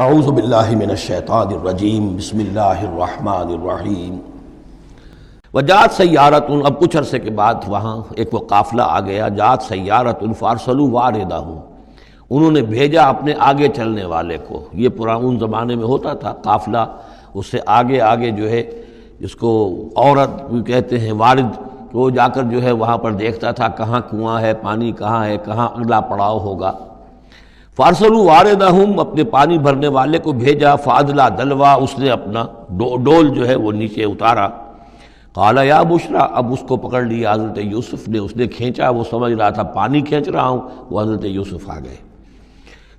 اعوذ باللہ من الشیطان الرجیم بسم اللہ الرحمن الرحیم وجاءت سیارۃ، اب کچھ عرصے کے بعد وہاں ایک وہ قافلہ آ گیا، جاءت سیارۃ فارسلوا واردہم، انہوں نے بھیجا اپنے آگے چلنے والے کو۔ یہ پرانے زمانے میں ہوتا تھا قافلہ، اس سے آگے آگے جو ہے جس کو عورت بھی کہتے ہیں وارد، وہ جا کر جو ہے وہاں پر دیکھتا تھا کہاں کنواں ہے، پانی کہاں ہے، کہاں اگلا پڑاؤ ہوگا۔ فارسلوا واردہم، اپنے پانی بھرنے والے کو بھیجا، فادلا دلوا، اس نے اپنا ڈول جو ہے وہ نیچے اتارا۔ قال یا بشرا، اب اس کو پکڑ لیا حضرت یوسف نے، اس نے کھینچا، وہ سمجھ رہا تھا پانی کھینچ رہا ہوں، وہ حضرت یوسف آ گئے۔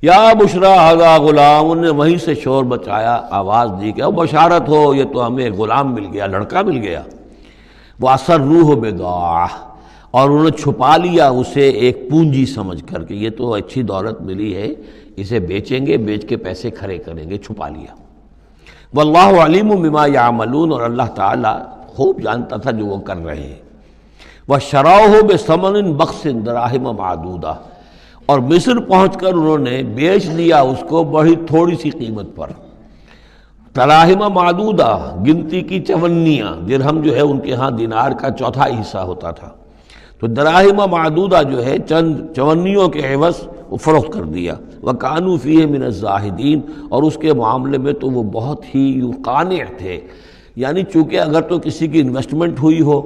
یا بشرا ھذا غلام، انہوں نے وہیں سے شور بچایا، آواز دی کہ بشارت ہو، یہ تو ہمیں غلام مل گیا، لڑکا مل گیا۔ وَأَسَرُّوهُ بِضَاعَةً، اور انہوں نے چھپا لیا اسے ایک پونجی سمجھ کر کہ یہ تو اچھی دولت ملی ہے، اسے بیچیں گے، بیچ کے پیسے کھڑے کریں گے، چھپا لیا۔ واللہ علیم بما یعملون، اور اللہ تعالیٰ خوب جانتا تھا جو وہ کر رہے ہیں۔ وَشَرَوْهُ بِثَمَنٍ بَخْسٍ دَرَاهِمَ مَعْدُودَةٍ، اور مصر پہنچ کر انہوں نے بیچ لیا اس کو بڑی تھوڑی سی قیمت پر، دراہم معدودہ، گنتی کی چونیاں، درہم جو ہے ان کے ہاں دینار کا چوتھائی حصہ ہوتا تھا، تو دراہم معدودہ جو ہے چند چونیوں کے عوض وہ فروخت کر دیا۔ وَكَانُوا فِيهِ مِنَ الزَّاهِدِينَ، اور اس کے معاملے میں تو وہ بہت ہی قانع تھے، یعنی چونکہ اگر تو کسی کی انویسٹمنٹ ہوئی ہو،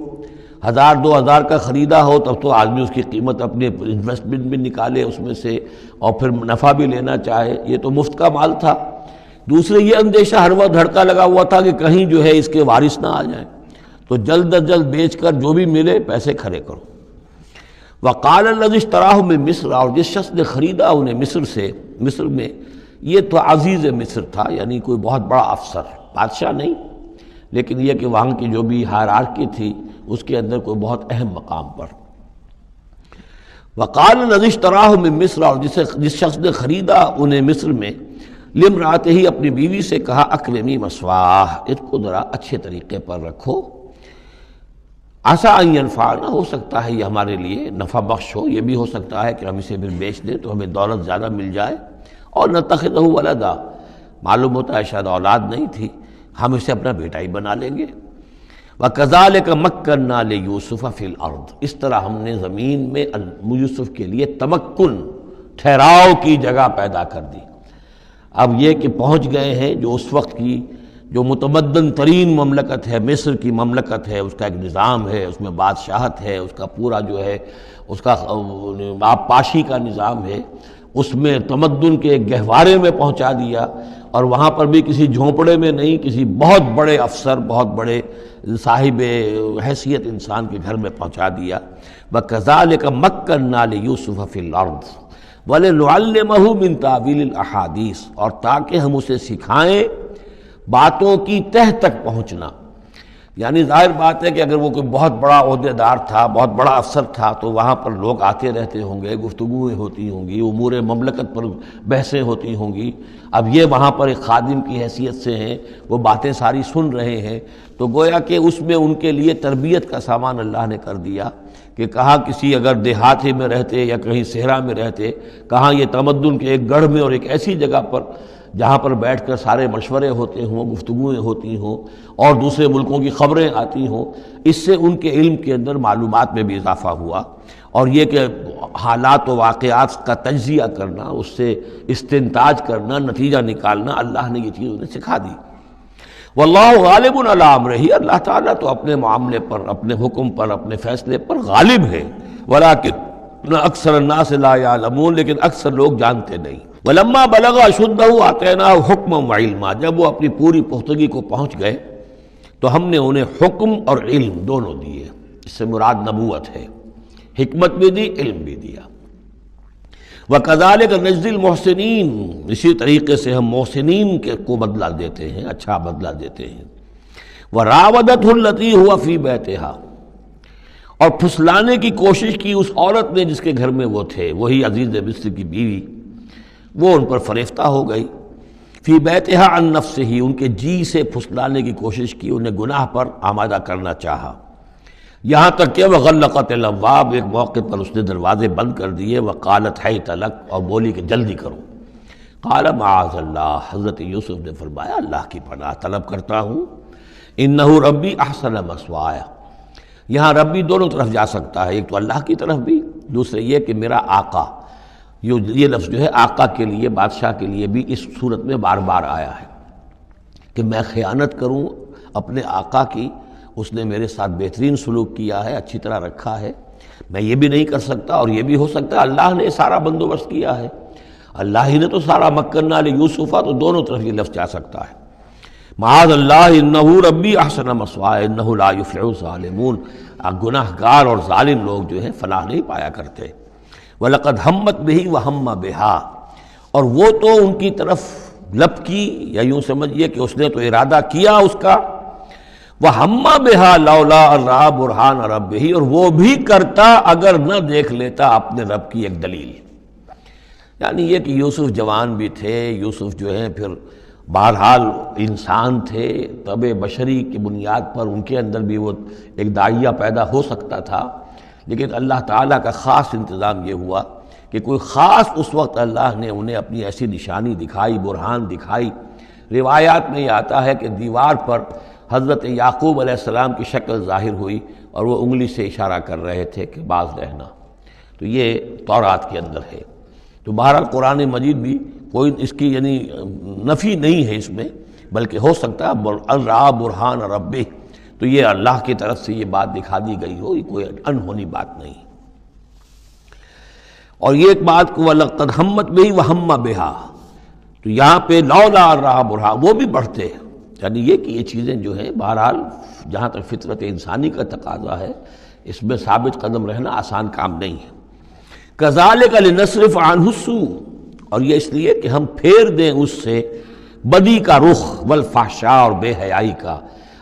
1000-2000 کا خریدا ہو، تب تو آدمی اس کی قیمت اپنے انویسٹمنٹ بھی نکالے اس میں سے اور پھر نفع بھی لینا چاہے، یہ تو مفت کا مال تھا۔ دوسرے یہ اندیشہ ہر وقت دھڑکا لگا ہوا تھا کہ کہیں جو ہے اس کے وارث نہ آ جائیں، تو جلد از جلد بیچ کر جو بھی ملے پیسے کھڑے کرو۔ وقال الذی اشتراہ من مصر، اور جس شخص نے خریدا انہیں مصر سے، مصر میں یہ تو عزیز مصر تھا، یعنی کوئی بہت بڑا افسر، بادشاہ نہیں، لیکن یہ کہ وہاں کی جو بھی ہائرارکی تھی اس کے اندر کوئی بہت اہم مقام پر۔ وقال الذی اشتراہ من مصر، اور جس شخص نے خریدا انہیں مصر میں، لامرأتہ، ہی اپنی بیوی سے کہا اکرمی مثواہ، اس کو ذرا اچھے طریقے پر رکھو، عسیٰ ان ینفعنا، ہو سکتا ہے یہ ہمارے لیے نفع بخش ہو، یہ بھی ہو سکتا ہے کہ ہم اسے پھر بیچ دیں تو ہمیں دولت زیادہ مل جائے، اور نتخذہ ولدا، معلوم ہوتا ہے شاید اولاد نہیں تھی، ہم اسے اپنا بیٹا ہی بنا لیں گے۔ وَكَذَلِكَ مَكَّنَّا لِيُوسُفَ فِي الْأَرْضِ، اس طرح ہم نے زمین میں یوسف کے لیے تمکن، ٹھہراؤ کی جگہ پیدا کر دی۔ اب یہ کہ پہنچ گئے ہیں جو اس وقت کی جو متمدن ترین مملکت ہے، مصر کی مملکت ہے، اس کا ایک نظام ہے، اس میں بادشاہت ہے، اس کا پورا جو ہے اس کا آبپاشی کا نظام ہے، اس میں تمدن کے ایک گہوارے میں پہنچا دیا، اور وہاں پر بھی کسی جھونپڑے میں نہیں، کسی بہت بڑے افسر، بہت بڑے صاحب حیثیت انسان کے گھر میں پہنچا دیا۔ وَكَذَلِكَ مَكَّنَّا لِيُوسُفَ فِي الْأَرْضِ وَلِنُعَلِّمَهُ مِن تَأْوِيلِ الْأَحَادِيثِ، اور تاکہ ہم اسے سکھائیں باتوں کی تہ تک پہنچنا۔ یعنی ظاہر بات ہے کہ اگر وہ کوئی بہت بڑا عہدے دار تھا، بہت بڑا افسر تھا، تو وہاں پر لوگ آتے رہتے ہوں گے، گفتگویں ہوتی ہوں گی، امور مملکت پر بحثیں ہوتی ہوں گی۔ اب یہ وہاں پر ایک خادم کی حیثیت سے ہیں، وہ باتیں ساری سن رہے ہیں، تو گویا کہ اس میں ان کے لیے تربیت کا سامان اللہ نے کر دیا کہ کہاں کسی اگر دیہاتی میں رہتے یا کہیں صحرا میں رہتے، کہاں یہ تمدن کے ایک گڑھ میں اور ایک ایسی جگہ پر جہاں پر بیٹھ کر سارے مشورے ہوتے ہوں، گفتگویں ہوتی ہوں، اور دوسرے ملکوں کی خبریں آتی ہوں، اس سے ان کے علم کے اندر معلومات میں بھی اضافہ ہوا، اور یہ کہ حالات و واقعات کا تجزیہ کرنا، اس سے استنتاج کرنا، نتیجہ نکالنا، اللہ نے یہ چیز انہیں سکھا دی۔ واللہ غالب علی امرہ، اللہ تعالیٰ تو اپنے معاملے پر، اپنے حکم پر، اپنے فیصلے پر غالب ہے، ولکن اکثر الناس لا یعلمون، لیکن اکثر لوگ جانتے نہیں۔ وَلَمَّا بَلَغَ أَشُدَّهُ آتَيْنَاهُ حُکْمًا وَعِلْمًا، جب وہ اپنی پوری پختگی کو پہنچ گئے تو ہم نے انہیں حکم اور علم دونوں دیے، اس سے مراد نبوت ہے، حکمت بھی دی، علم بھی دیا۔ وَكَذَلِكَ نَجْزِي الْمُحْسِنِينَ، اسی طریقے سے ہم محسنین کو بدلہ دیتے ہیں، اچھا بدلہ دیتے ہیں۔ وَرَاوَدَتْهُ الَّتِي هُوَ فِي بَيْتِهَا، اور پھسلانے کی کوشش کی اس عورت نے جس کے گھر میں وہ تھے، وہی عزیز مصر کی بیوی، وہ ان پر فریفتہ ہو گئی۔ فی بیتہا عن نفسہ، ان کے جی سے پھسلانے کی کوشش کی، انہیں گناہ پر آمادہ کرنا چاہا، یہاں تک کہ وغلقت الابواب، ایک موقع پر اس نے دروازے بند کر دیے، وقالت حیت لک، اور بولی کہ جلدی کرو۔ قال معاذ اللہ، حضرت یوسف نے فرمایا اللہ کی پناہ طلب کرتا ہوں، انہ ربی احسن مثوایا، یہاں ربی دونوں طرف جا سکتا ہے، ایک تو اللہ کی طرف بھی، دوسرے یہ کہ میرا آقا، یہ لفظ جو ہے آقا کے لیے، بادشاہ کے لیے بھی اس صورت میں بار بار آیا ہے کہ میں خیانت کروں اپنے آقا کی، اس نے میرے ساتھ بہترین سلوک کیا ہے، اچھی طرح رکھا ہے، میں یہ بھی نہیں کر سکتا، اور یہ بھی ہو سکتا ہے اللہ نے سارا بندوبست کیا ہے، اللہ ہی نے تو سارا مکنہ لیوسف، تو دونوں طرف یہ لفظ جا سکتا ہے۔ معاذ اللہ انہ ربی احسن مثوایا انہ لا یفلح الظالمون، گناہ گار اور ظالم لوگ جو ہیں فلاح نہیں پایا کرتے۔ وَلَقَدْ هَمَّتْ بِهِ وَهَمَّ بِهَا، اور وہ تو ان کی طرف لپکی، یا یوں سمجھیے کہ اس نے تو ارادہ کیا اس کا، وَهَمَّ بِهَا لَوْلَا أَن رَأَىٰ بُرْهَانَ رَبِّهِ، اور وہ بھی کرتا اگر نہ دیکھ لیتا اپنے رب کی ایک دلیل۔ یعنی یہ کہ یوسف جوان بھی تھے، یوسف جو ہیں پھر بہرحال انسان تھے، طبع بشری کی بنیاد پر ان کے اندر بھی وہ ایک داعیہ پیدا ہو سکتا تھا، لیکن اللہ تعالیٰ کا خاص انتظام یہ ہوا کہ کوئی خاص اس وقت اللہ نے انہیں اپنی ایسی نشانی دکھائی، برہان دکھائی۔ روایات میں یہ آتا ہے کہ دیوار پر حضرت یعقوب علیہ السلام کی شکل ظاہر ہوئی اور وہ انگلی سے اشارہ کر رہے تھے کہ باز رہنا، تو یہ تورات کے اندر ہے۔ تو بہرحال قرآن مجید بھی کوئی اس کی یعنی نفی نہیں ہے اس میں، بلکہ ہو سکتا ہے الرا برہان ربہ، تو یہ اللہ کی طرف سے یہ بات دکھا دی گئی ہو، یہ کوئی انہونی بات نہیں۔ اور یہ ایک بات کو وَلَقَدْ هَمَّتْ بِهِ وَهَمَّ بِهَا، تو یہاں پہ لولا الرا برہان، وہ بھی بڑھتے ہیں، یعنی یہ کہ یہ چیزیں جو ہیں بہرحال جہاں تک فطرت انسانی کا تقاضا ہے، اس میں ثابت قدم رہنا آسان کام نہیں ہے۔ كَذَلِكَ لِنَصْرِفَ عَنْهُ السُّوءَ، اور یہ اس لیے کہ ہم پھیر دیں اس سے بدی کا رخ، والفحشاء، اور بے حیائی کا۔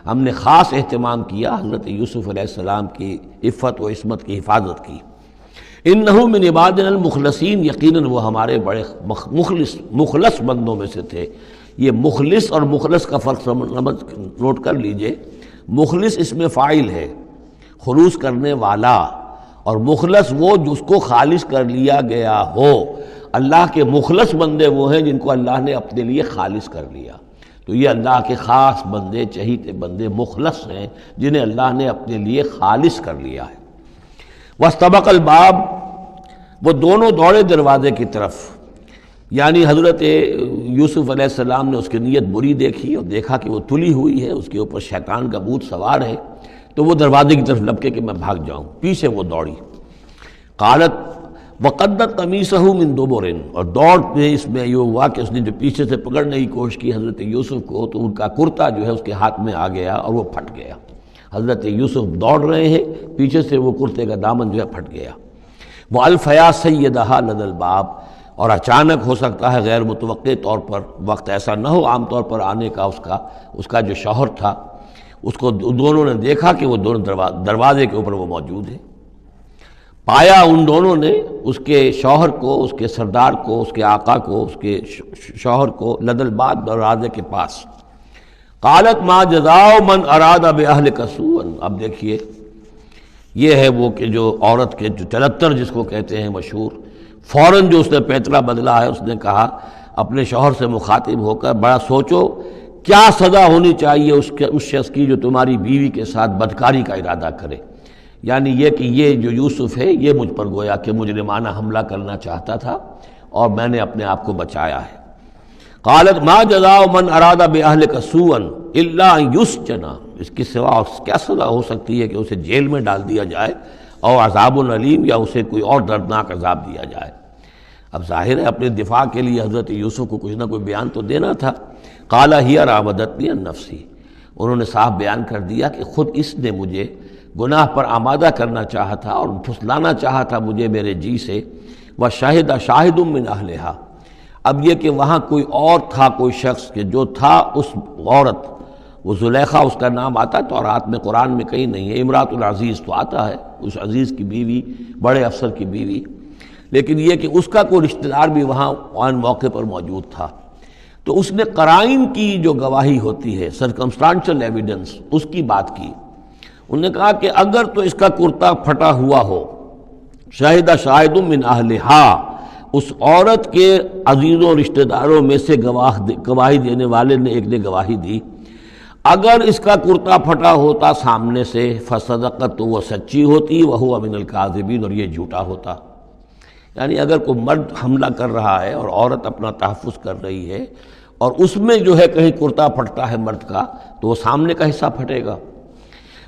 ہم نے خاص اہتمام کیا حضرت یوسف علیہ السلام کی عفت و عصمت کی حفاظت کی۔ انہ من عبادنا المخلصین، یقیناً وہ ہمارے بڑے مخلص بندوں میں سے تھے۔ یہ مخلص اور مخلص کا فرق نوٹ کر لیجئے، مخلص اس میں فاعل ہے، خلوص کرنے والا، اور مخلص وہ جس کو خالص کر لیا گیا ہو۔ اللہ کے مخلص بندے وہ ہیں جن کو اللہ نے اپنے لیے خالص کر لیا، تو یہ اللہ کے خاص بندے، چہیتے بندے مخلص ہیں جنہیں اللہ نے اپنے لیے خالص کر لیا ہے۔ واستبق الباب، وہ دونوں دوڑے دروازے کی طرف، یعنی حضرت یوسف علیہ السلام نے اس کی نیت بری دیکھی اور دیکھا کہ وہ تلی ہوئی ہے، اس کے اوپر شیطان کا بھوت سوار ہے، تو وہ دروازے کی طرف لپکے کہ میں بھاگ جاؤں، پیچھے وہ دوڑی۔ قالت وقدت قمیصہ من دبر، اور دوڑ میں اس میں یہ ہوا کہ اس نے جو پیچھے سے پکڑنے کی کوشش کی حضرت یوسف کو، تو ان کا کرتا جو ہے اس کے ہاتھ میں آ گیا اور وہ پھٹ گیا۔ حضرت یوسف دوڑ رہے ہیں، پیچھے سے وہ کرتے کا دامن جو ہے پھٹ گیا۔ وَأَلْفَيَا سَيِّدَهَا لَدَى الْبَابِ، اور اچانک ہو سکتا ہے غیر متوقع طور پر، وقت ایسا نہ ہو عام طور پر آنے کا، اس کا جو شوہر تھا، اس کو دونوں نے دیکھا کہ وہ دونوں دروازے کے اوپر وہ موجود ہے۔ پایا ان دونوں نے اس کے شوہر کو، اس کے سردار کو، اس کے آقا کو، اس کے شوہر کو لدى الباب، دروازے کے پاس۔ قالت ما جزاء من اراد باہلک سوءا، اب دیکھیے یہ ہے وہ کہ جو عورت کے جو چلتر جس کو کہتے ہیں مشہور، فوراً جو اس نے پیترا بدلا ہے، اس نے کہا اپنے شوہر سے مخاطب ہو کر، بڑا سوچو کیا سزا ہونی چاہیے اس شخص کی جو تمہاری بیوی کے ساتھ بدکاری کا ارادہ کرے، یعنی یہ کہ یہ جو یوسف ہے یہ مجھ پر گویا کہ مجرمانہ حملہ کرنا چاہتا تھا اور میں نے اپنے آپ کو بچایا ہے۔ قالت ما جزاء من اراد باہلک سوءا الا ان یسجن، اس کی سوا کیا سزا ہو سکتی ہے کہ اسے جیل میں ڈال دیا جائے، اور عذاب علیم، یا اسے کوئی اور دردناک عذاب دیا جائے۔ اب ظاہر ہے اپنے دفاع کے لیے حضرت یوسف کو کچھ نہ کوئی بیان تو دینا تھا۔ قال ہی راودتنی عن نفسی، انہوں نے صاف بیان کر دیا کہ خود اس نے مجھے گناہ پر آمادہ کرنا چاہا تھا اور پھسلانا چاہا تھا مجھے میرے جی سے۔ وشہد شاہد من اہلہا، اب یہ کہ وہاں کوئی اور تھا، کوئی شخص کہ جو تھا اس عورت، وہ زلیخا اس کا نام آتا ہے تورات میں، قرآن میں کہیں نہیں ہے، امرات العزیز تو آتا ہے، اس عزیز کی بیوی، بڑے افسر کی بیوی، لیکن یہ کہ اس کا کوئی رشتہ دار بھی وہاں آن موقع پر موجود تھا، تو اس نے قرائن کی جو گواہی ہوتی ہے، سرکمسٹانشل ایویڈنس، اس کی بات کی۔ انہوں نے کہا کہ اگر تو اس کا کرتا پھٹا ہوا ہو، شاہد شاہد من اہلہا، اس عورت کے عزیزوں رشتہ داروں میں سے گواہی دینے والے نے ایک نے گواہی دی، اگر اس کا کرتا پھٹا ہوتا سامنے سے فصدقت، تو وہ سچی ہوتی، وہو من الکاذبین، اور یہ جھوٹا ہوتا۔ یعنی اگر کوئی مرد حملہ کر رہا ہے اور عورت اپنا تحفظ کر رہی ہے اور اس میں جو ہے کہیں کرتا پھٹتا ہے مرد کا، تو وہ سامنے کا حصہ پھٹے گا۔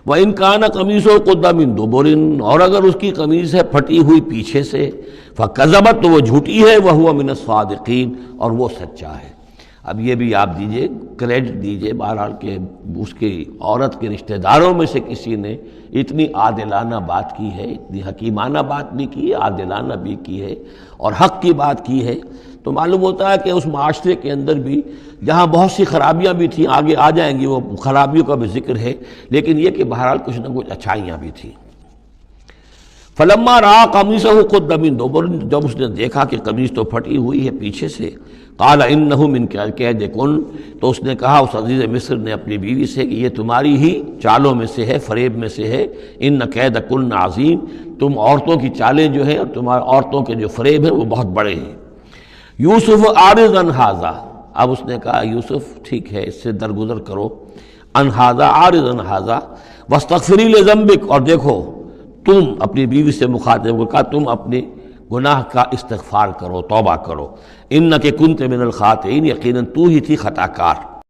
وَإِنْ كَانَ قَمِيصُهُ قُدَّ مِن دُبُرٍ، اور اگر اس کی قمیص ہے پھٹی ہوئی پیچھے سے، فَكَذَبَتْ، تو وہ جھوٹی ہے، وَهُوَ مِنَ الصَّادِقِينَ، اور وہ سچا ہے۔ اب یہ بھی آپ دیجئے، کریڈٹ دیجئے بہرحال کہ اس کی عورت کے رشتہ داروں میں سے کسی نے اتنی عادلانہ بات کی ہے، اتنی حکیمانہ بات بھی کی ہے، عادلانہ بھی کی ہے اور حق کی بات کی ہے، تو معلوم ہوتا ہے کہ اس معاشرے کے اندر بھی جہاں بہت سی خرابیاں بھی تھیں، آگے آ جائیں گی، وہ خرابیوں کا بھی ذکر ہے، لیکن یہ کہ بہرحال کچھ نہ کچھ اچھائیاں بھی تھیں۔ فلما رأى قميصه قد من دبر، جب اس نے دیکھا کہ قمیص تو پھٹی ہوئی ہے پیچھے سے، قال انه من کید کن، تو اس نے کہا اس عزیز مصر نے اپنی بیوی سے کہ یہ تمہاری ہی چالوں میں سے ہے، فریب میں سے ہے، ان کید کن عظیم، تم عورتوں کی چالیں جو ہیں اور تمہارے عورتوں کے جو فریب ہیں وہ بہت بڑے ہیں۔ یوسف اعرض عن ھذا، اب اس نے کہا یوسف ٹھیک ہے اس سے درگزر کرو، عن ھذا، اعرض عن ھذا، واستغفری لذنبک، اور دیکھو تم اپنی بیوی سے مخاطب کو کہا تم اپنے گناہ کا استغفار کرو، توبہ کرو، انک کنت من الخاطئین، یقیناً تو ہی تھی خطا کار۔